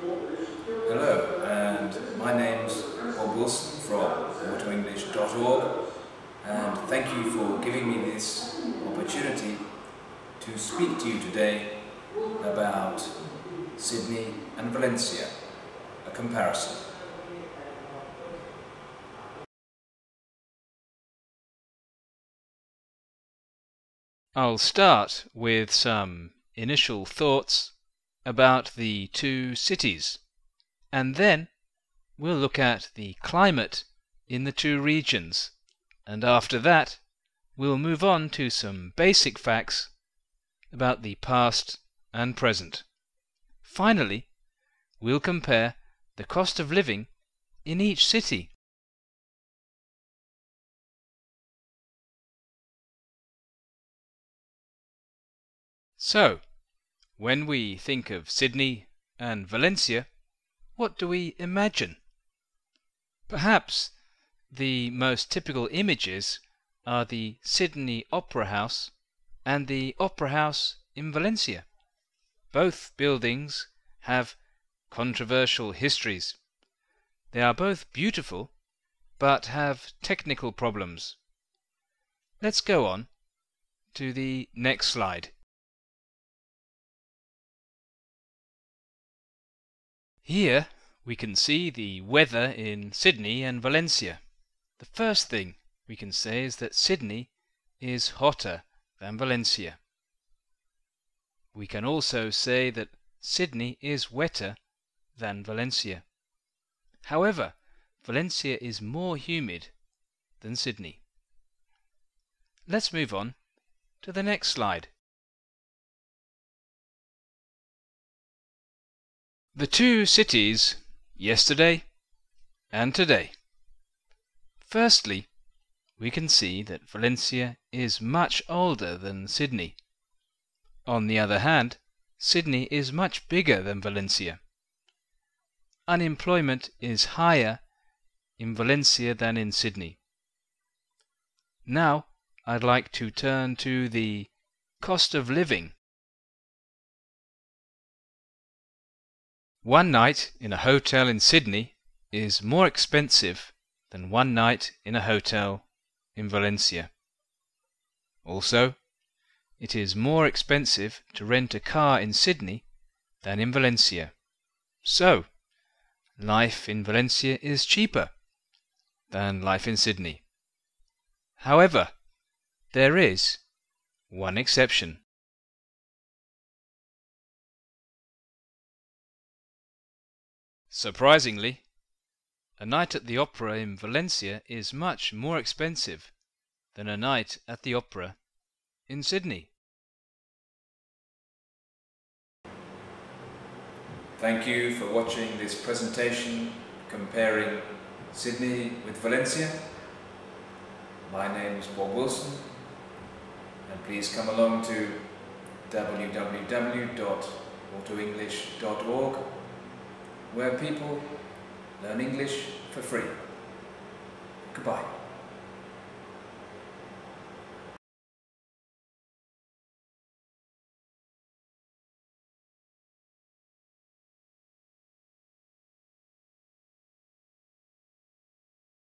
Hello, and my name's Bob Wilson from autoenglish.org, and thank you for giving me this opportunity to speak to you today about Sydney and Valencia, a comparison. I'll start with some initial thoughts about the two cities, and then we'll look at the climate in the two regions, and after that we'll move on to some basic facts about the past and present. Finally, we'll compare the cost of living in each city. So, when we think of Sydney and Valencia, what do we imagine? Perhaps the most typical images are the Sydney Opera House and the Opera House in Valencia. Both buildings have controversial histories. They are both beautiful, but have technical problems. Let's go on to the next slide. Here we can see the weather in Sydney and Valencia. The first thing we can say is that Sydney is hotter than Valencia. We can also say that Sydney is wetter than Valencia. However, Valencia is more humid than Sydney. Let's move on to the next slide. The two cities, yesterday and today. Firstly, we can see that Valencia is much older than Sydney. On the other hand, Sydney is much bigger than Valencia. Unemployment is higher in Valencia than in Sydney. Now, I'd like to turn to the cost of living. One night in a hotel in Sydney is more expensive than one night in a hotel in Valencia. Also, it is more expensive to rent a car in Sydney than in Valencia. So, life in Valencia is cheaper than life in Sydney. However, there is one exception. Surprisingly, a night at the opera in Valencia is much more expensive than a night at the opera in Sydney. Thank you for watching this presentation comparing Sydney with Valencia. My name is Bob Wilson, and please come along to www.autoenglish.org, where people learn English for free. Goodbye.